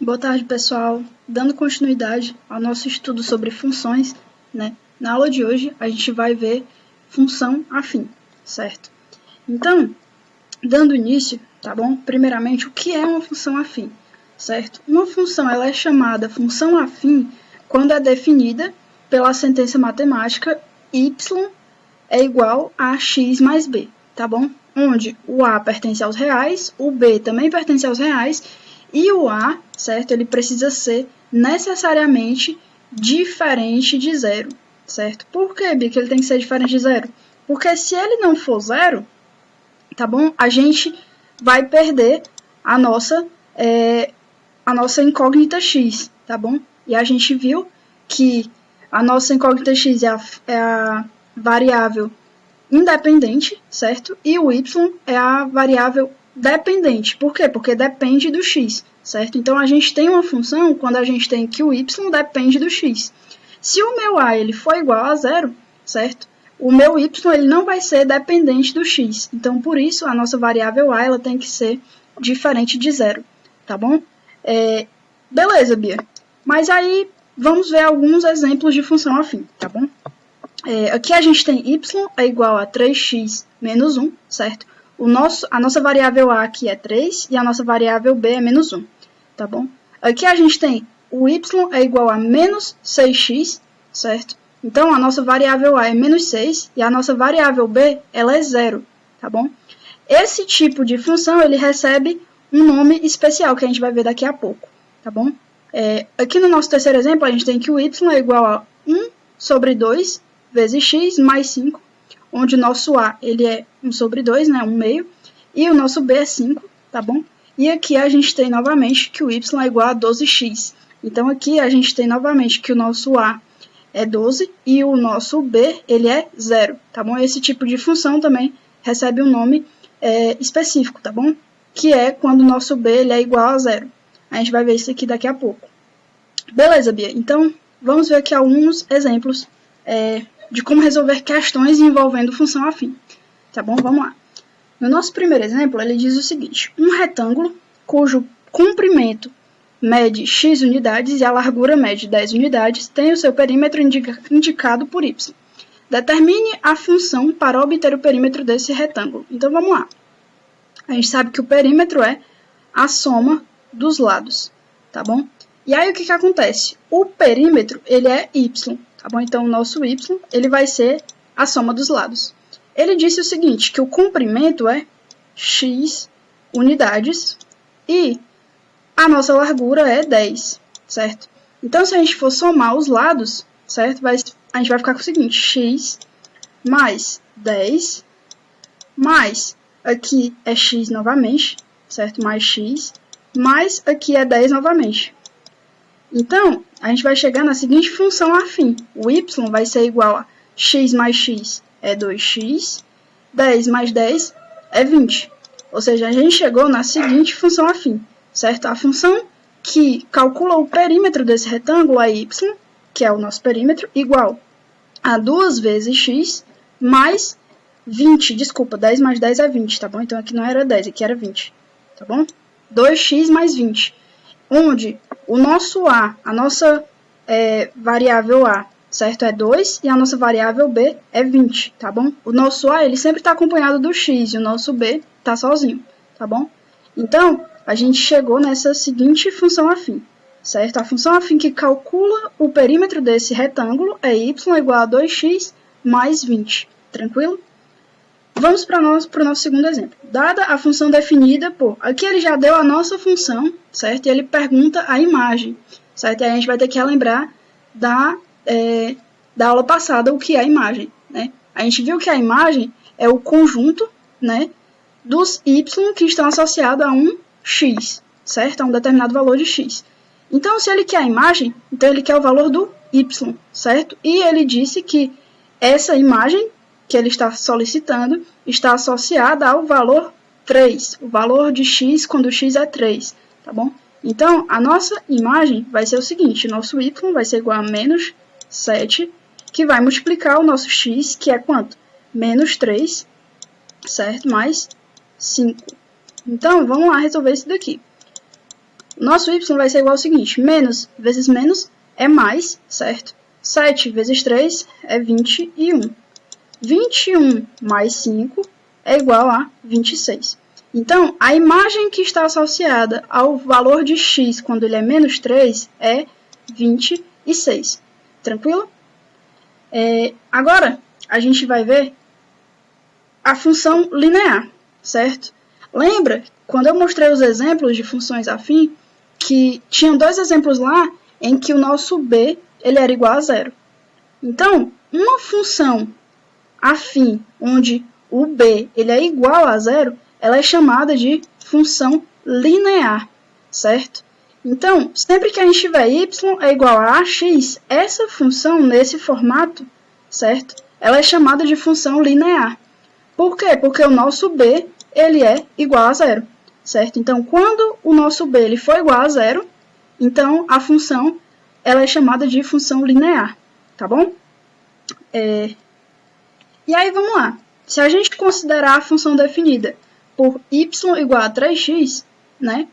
Boa tarde, pessoal. Dando continuidade ao nosso estudo sobre funções, né? Na aula de hoje, a gente vai ver função afim, certo? Então, dando início, tá bom? Primeiramente, o que é uma função afim, certo? Uma função ela é chamada função afim quando é definida pela sentença matemática y é igual a x mais b, tá bom? Onde o a pertence aos reais, o b também pertence aos reais, e o a, certo? Ele precisa ser necessariamente diferente de zero, certo? Por que, Bia, que ele tem que ser diferente de zero? Porque se ele não for zero, tá bom? A gente vai perder a nossa incógnita x, tá bom? E a gente viu que a nossa incógnita x é a variável independente, certo? E o y é a variável dependente. Por quê? Porque depende do x, certo? Então, a gente tem uma função quando a gente tem que o y depende do x. Se o meu a ele for igual a zero, certo? O meu y ele não vai ser dependente do x. Então, por isso, a nossa variável a ela tem que ser diferente de zero, tá bom? Beleza, Bia. Mas aí, vamos ver alguns exemplos de função afim, tá bom? Aqui a gente tem y é igual a 3x menos 1, certo? A nossa variável a aqui é 3 e a nossa variável b é menos 1, tá bom? Aqui a gente tem o y é igual a menos 6x, certo? Então, a nossa variável a é menos 6 e a nossa variável b ela é 0, tá bom? Esse tipo de função ele recebe um nome especial que a gente vai ver daqui a pouco, tá bom? Aqui no nosso terceiro exemplo, a gente tem que o y é igual a 1 sobre 2 vezes x mais 5, onde o nosso a ele é 1 sobre 2, né, 1 meio, e o nosso b é 5, tá bom? E aqui a gente tem novamente que o y é igual a 12x. Então, aqui a gente tem novamente que o nosso a é 12 e o nosso b ele é 0, tá bom? Esse tipo de função também recebe um nome específico, tá bom? Que é quando o nosso b ele é igual a 0. A gente vai ver isso aqui daqui a pouco. Beleza, Bia? Então, vamos ver aqui alguns exemplos de como resolver questões envolvendo função afim. Tá bom? Vamos lá. No nosso primeiro exemplo, ele diz o seguinte: um retângulo cujo comprimento mede x unidades e a largura mede 10 unidades tem o seu perímetro indicado por y. Determine a função para obter o perímetro desse retângulo. Então, vamos lá. A gente sabe que o perímetro é a soma dos lados, tá bom? E aí, o que acontece? O perímetro, ele é y, tá bom? Então, o nosso y, ele vai ser a soma dos lados. Ele disse o seguinte, que o comprimento é x unidades e a nossa largura é 10, certo? Então, se a gente for somar os lados, certo? A gente vai ficar com o seguinte, x mais 10 mais, aqui é x novamente, certo? Mais x, mais aqui é 10 novamente. Então, a gente vai chegar na seguinte função afim. O y vai ser igual a x mais x é 2x, 10 mais 10 é 20. Ou seja, a gente chegou na seguinte função afim, certo? A função que calcula o perímetro desse retângulo é y, que é o nosso perímetro, igual a 2 vezes x mais 20. Desculpa, 10 mais 10 é 20, tá bom? Então, aqui não era 10, aqui era 20, tá bom? 2x mais 20. Onde o nosso a nossa variável a, certo? É 2 e a nossa variável b é 20, tá bom? O nosso a, ele sempre está acompanhado do x e o nosso b está sozinho, tá bom? Então, a gente chegou nessa seguinte função afim, certo? A função afim que calcula o perímetro desse retângulo é y igual a 2x mais 20, tranquilo? Vamos para o nosso segundo exemplo. Dada a função definida por... Aqui ele já deu a nossa função, certo? E ele pergunta a imagem, certo? E aí a gente vai ter que relembrar da aula passada o que é a imagem, né? A gente viu que a imagem é o conjunto, né, dos y que estão associados a um x, certo? A um determinado valor de x. Então, se ele quer a imagem, então ele quer o valor do y, certo? E ele disse que essa imagem que ele está solicitando está associada ao valor 3, o valor de x quando x é 3, tá bom? Então, a nossa imagem vai ser o seguinte, nosso y vai ser igual a menos 7, que vai multiplicar o nosso x, que é quanto? Menos 3, certo? Mais 5. Então, vamos lá resolver isso daqui. nosso y vai ser igual ao seguinte, menos vezes menos é mais, certo? 7 vezes 3 é 21. 21 mais 5 é igual a 26. Então, a imagem que está associada ao valor de x quando ele é menos 3 é 26. Tranquilo? Agora, a gente vai ver a função linear, certo? Lembra, quando eu mostrei os exemplos de funções afim, que tinham dois exemplos lá em que o nosso b ele era igual a zero. Então, uma função afim onde o b ele é igual a zero, ela é chamada de função linear, certo? Então, sempre que a gente tiver y é igual a ax, essa função nesse formato, certo? Ela é chamada de função linear. Por quê? Porque o nosso b ele é igual a zero, certo? Então, quando o nosso b ele for igual a zero, então a função ela é chamada de função linear, tá bom? E aí, vamos lá. Se a gente considerar a função definida por y igual a 3x, né?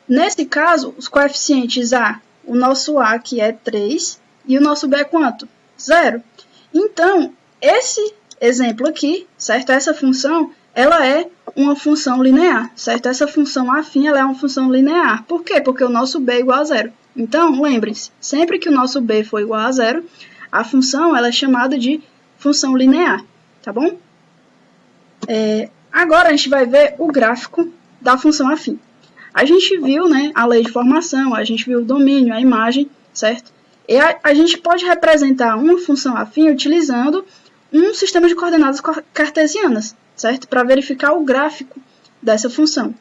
Nesse caso, os coeficientes a, o nosso a aqui é 3 e o nosso b é quanto? 0. Então, esse exemplo aqui, certo? Essa função, ela é uma função linear, certo? Essa função afim, ela é uma função linear. Por quê? Porque o nosso b é igual a 0. Então, lembrem-se, sempre que o nosso b for igual a 0, a função ela é chamada de função linear, tá bom? Agora a gente vai ver o gráfico da função afim. A gente viu, né, a lei de formação, a gente viu o domínio, a imagem, certo? E a gente pode representar uma função afim utilizando um sistema de coordenadas cartesianas, certo? Para verificar o gráfico dessa função.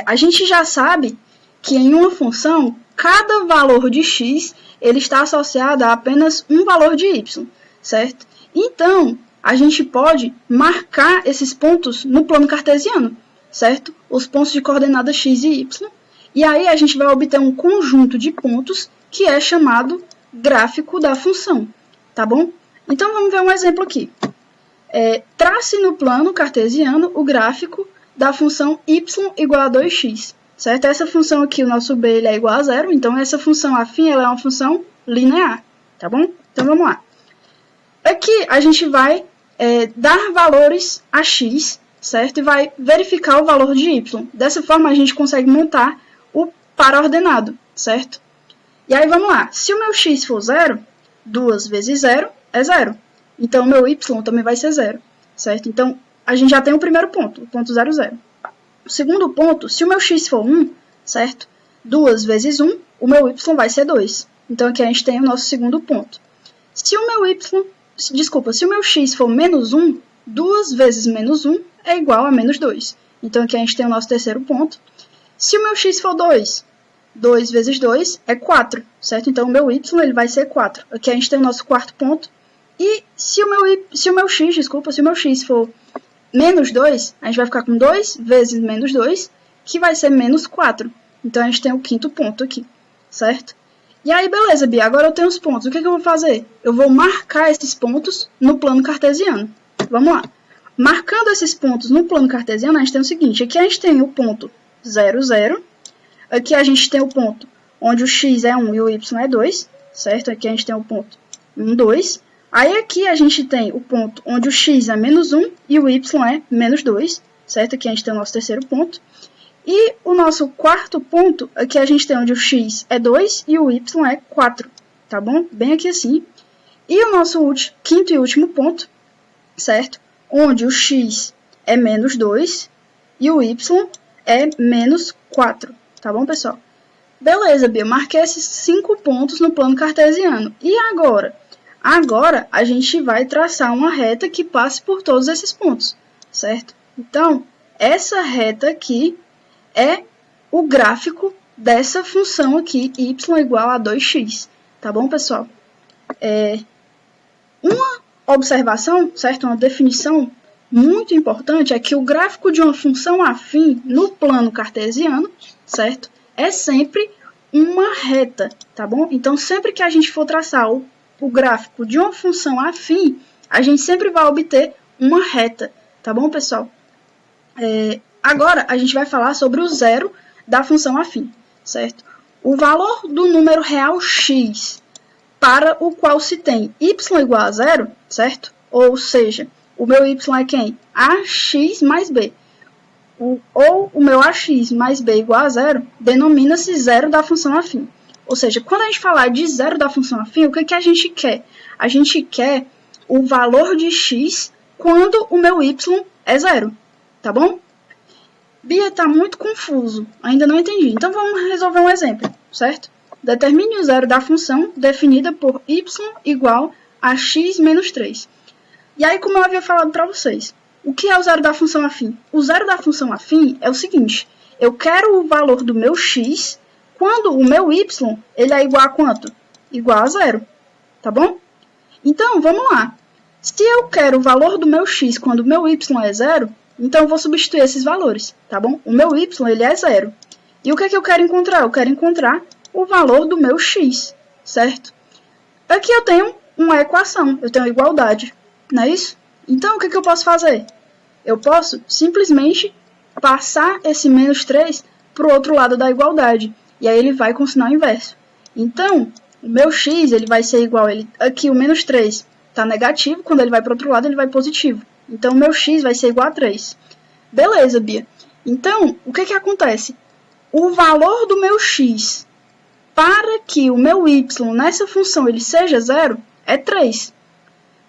A gente já sabe que em uma função, cada valor de x ele está associado a apenas um valor de y, certo? Então, a gente pode marcar esses pontos no plano cartesiano, certo? Os pontos de coordenadas x e y. E aí a gente vai obter um conjunto de pontos que é chamado gráfico da função, tá bom? Então, vamos ver um exemplo aqui. Trace no plano cartesiano o gráfico da função y igual a 2x, certo? Essa função aqui, o nosso b ele é igual a 0, então essa função afim ela é uma função linear, tá bom? Então, vamos lá. Aqui a gente vai dar valores a x, certo? E vai verificar o valor de y. Dessa forma, a gente consegue montar o par-ordenado, certo? E aí, vamos lá. Se o meu x for 0, 2 vezes 0 é 0. Então, o meu y também vai ser 0, certo? Então, a gente já tem o primeiro ponto, o ponto 0, 0. O segundo ponto, se o meu x for 1, certo? 2 vezes 1, o meu y vai ser 2. Então, aqui a gente tem o nosso segundo ponto. Se o meu x for menos 1, 2 vezes menos 1 é igual a menos 2. Então, aqui a gente tem o nosso terceiro ponto. Se o meu x for 2, 2 vezes 2 é 4, certo? Então, o meu y ele vai ser 4. Aqui a gente tem o nosso quarto ponto. E se o meu x for menos 2, a gente vai ficar com 2 vezes menos 2, que vai ser menos 4. Então, a gente tem o quinto ponto aqui, certo? E aí, beleza, Bia, agora eu tenho os pontos. O que eu vou fazer? Eu vou marcar esses pontos no plano cartesiano. Vamos lá. Marcando esses pontos no plano cartesiano, a gente tem o seguinte. Aqui a gente tem o ponto 0, 0. Aqui a gente tem o ponto onde o x é 1 e o y é 2, certo? Aqui a gente tem o ponto 1, 2. Aí aqui a gente tem o ponto onde o x é menos 1 e o y é menos 2, certo? Aqui a gente tem o nosso terceiro ponto. E o nosso quarto ponto, aqui a gente tem onde o x é 2 e o y é 4, tá bom? Bem aqui assim. E o nosso quinto e último ponto, certo? Onde o x é menos 2 e o y é menos 4, tá bom, pessoal? Beleza, Bia, marquei esses 5 pontos no plano cartesiano. E agora? Agora, a gente vai traçar uma reta que passe por todos esses pontos, certo? Então, essa reta aqui é o gráfico dessa função aqui, y igual a 2x, tá bom, pessoal? Uma observação, certo? Uma definição muito importante é que o gráfico de uma função afim no plano cartesiano, certo? É sempre uma reta, tá bom? Então, sempre que a gente for traçar o gráfico de uma função afim, a gente sempre vai obter uma reta, tá bom, pessoal? Agora, a gente vai falar sobre o zero da função afim, certo? O valor do número real x para o qual se tem y igual a zero, certo? Ou seja, o meu y é quem? Ax mais b. Ou o meu ax mais b igual a zero, denomina-se zero da função afim. Ou seja, quando a gente falar de zero da função afim, o que a gente quer? A gente quer o valor de x quando o meu y é zero, tá bom? Bia, tá muito confuso, ainda não entendi. Então vamos resolver um exemplo, certo? Determine o zero da função definida por y igual a x menos 3. E aí, como eu havia falado para vocês, o que é o zero da função afim? O zero da função afim é o seguinte, eu quero o valor do meu x quando o meu y ele é igual a quanto? Igual a zero, tá bom? Então, vamos lá. Se eu quero o valor do meu x quando o meu y é zero, então eu vou substituir esses valores, tá bom? O meu y ele é zero. E o que é que eu quero encontrar? Eu quero encontrar o valor do meu x, certo? Aqui eu tenho uma equação, eu tenho igualdade, não é isso? Então, o que eu posso fazer? Eu posso simplesmente passar esse menos 3 para o outro lado da igualdade. E aí ele vai com o sinal inverso. Então, o meu x ele vai ser igual... Aqui o menos 3 está negativo, quando ele vai para o outro lado ele vai positivo. Então, o meu x vai ser igual a 3. Beleza, Bia. Então, o que acontece? O valor do meu x para que o meu y nessa função ele seja zero é 3.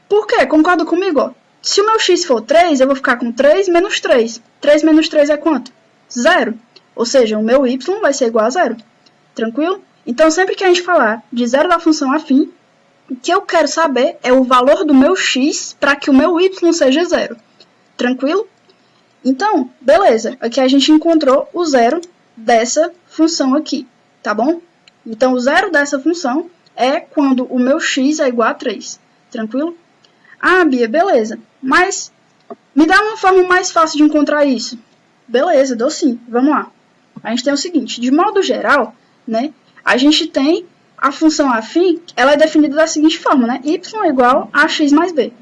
Por quê? Concorda comigo? Ó. Se o meu x for 3, eu vou ficar com 3 menos 3. 3 menos 3 é quanto? 0. Ou seja, o meu y vai ser igual a 0. Tranquilo? Então, sempre que a gente falar de zero da função afim, o que eu quero saber é o valor do meu x para que o meu y seja 0. Tranquilo? Então, beleza. Aqui a gente encontrou o zero dessa função aqui, tá bom? Então, o zero dessa função é quando o meu x é igual a 3. Tranquilo? Ah, Bia, beleza. Mas me dá uma forma mais fácil de encontrar isso. Beleza, dou sim. Vamos lá. A gente tem o seguinte, de modo geral, né, a gente tem a função afim, ela é definida da seguinte forma, né, y é igual a x mais b.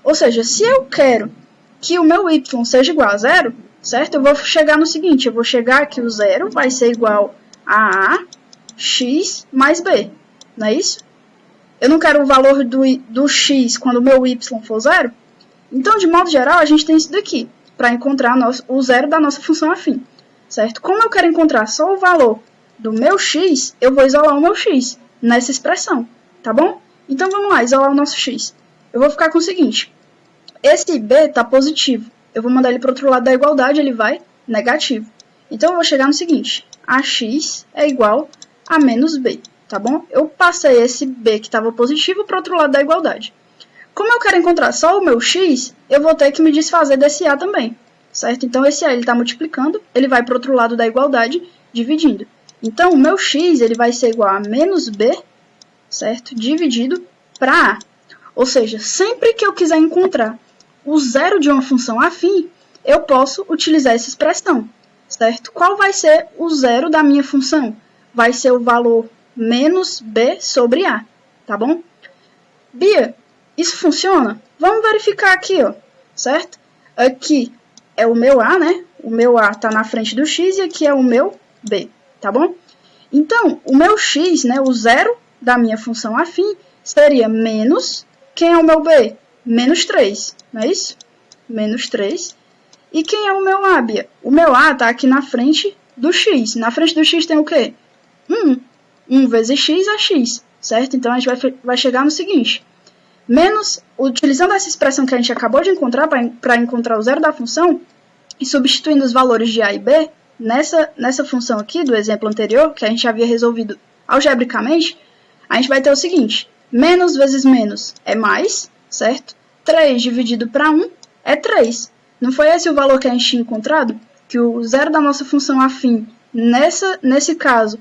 Ou seja, se eu quero que o meu y seja igual a zero, certo? Eu vou chegar no seguinte, eu vou chegar que o zero vai ser igual a x mais b, não é isso? Eu não quero o valor do x quando o meu y for zero. Então, de modo geral, a gente tem isso daqui, para encontrar o zero da nossa função afim. Certo? Como eu quero encontrar só o valor do meu x, eu vou isolar o meu x nessa expressão, tá bom? Então, vamos lá, isolar o nosso x. Eu vou ficar com o seguinte, esse b está positivo, eu vou mandar ele para o outro lado da igualdade, ele vai negativo. Então, eu vou chegar no seguinte, ax é igual a menos b, tá bom? Eu passei esse b que estava positivo para o outro lado da igualdade. Como eu quero encontrar só o meu x, eu vou ter que me desfazer desse a também. Certo? Então, esse a ele está multiplicando, ele vai para o outro lado da igualdade, dividindo. Então, o meu x ele vai ser igual a menos b, certo? Dividido para a. Ou seja, sempre que eu quiser encontrar o zero de uma função afim, eu posso utilizar essa expressão, certo? Qual vai ser o zero da minha função? Vai ser o valor menos b sobre a, tá bom? Bia, isso funciona? Vamos verificar aqui, ó, certo? Aqui é o meu a, né? O meu a está na frente do x e aqui é o meu b, tá bom? Então, o meu x, né, o zero da minha função afim, seria menos, quem é o meu b? Menos 3, não é isso? Menos 3. E quem é o meu a, Bia? O meu a está aqui na frente do x. Na frente do x tem o quê? 1. 1 vezes x é x, certo? Então, a gente vai chegar no seguinte, menos, utilizando essa expressão que a gente acabou de encontrar para encontrar o zero da função, e substituindo os valores de a e b, nessa função aqui do exemplo anterior, que a gente havia resolvido algebricamente, a gente vai ter o seguinte, menos vezes menos é mais, certo? 3 dividido para 1 é 3. Não foi esse o valor que a gente tinha encontrado? Que o zero da nossa função afim, nesse caso,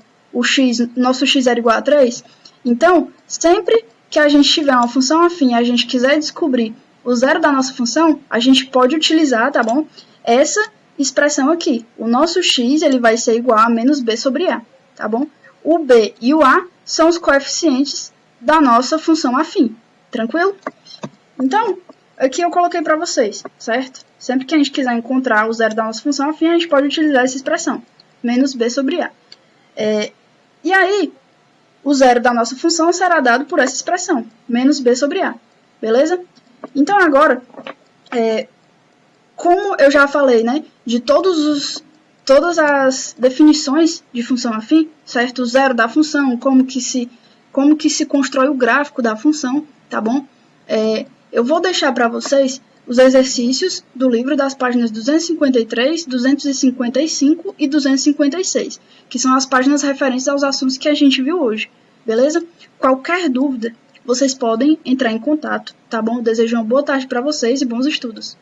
nosso x era igual a 3? Então, sempre que a gente tiver uma função afim e a gente quiser descobrir o zero da nossa função, a gente pode utilizar, tá bom? Essa expressão aqui. O nosso x ele vai ser igual a menos b sobre a, tá bom? O b e o a são os coeficientes da nossa função afim, tranquilo? Então, aqui eu coloquei para vocês, certo? Sempre que a gente quiser encontrar o zero da nossa função afim, a gente pode utilizar essa expressão, menos b sobre a. E aí, o zero da nossa função será dado por essa expressão, menos b sobre a, beleza? Então agora, como eu já falei, né, de todas as definições de função afim, certo? O zero da função, como que se constrói o gráfico da função, tá bom? Eu vou deixar para vocês os exercícios do livro das páginas 253, 255 e 256, que são as páginas referentes aos assuntos que a gente viu hoje, beleza? Qualquer dúvida, vocês podem entrar em contato, tá bom? Eu desejo uma boa tarde para vocês e bons estudos.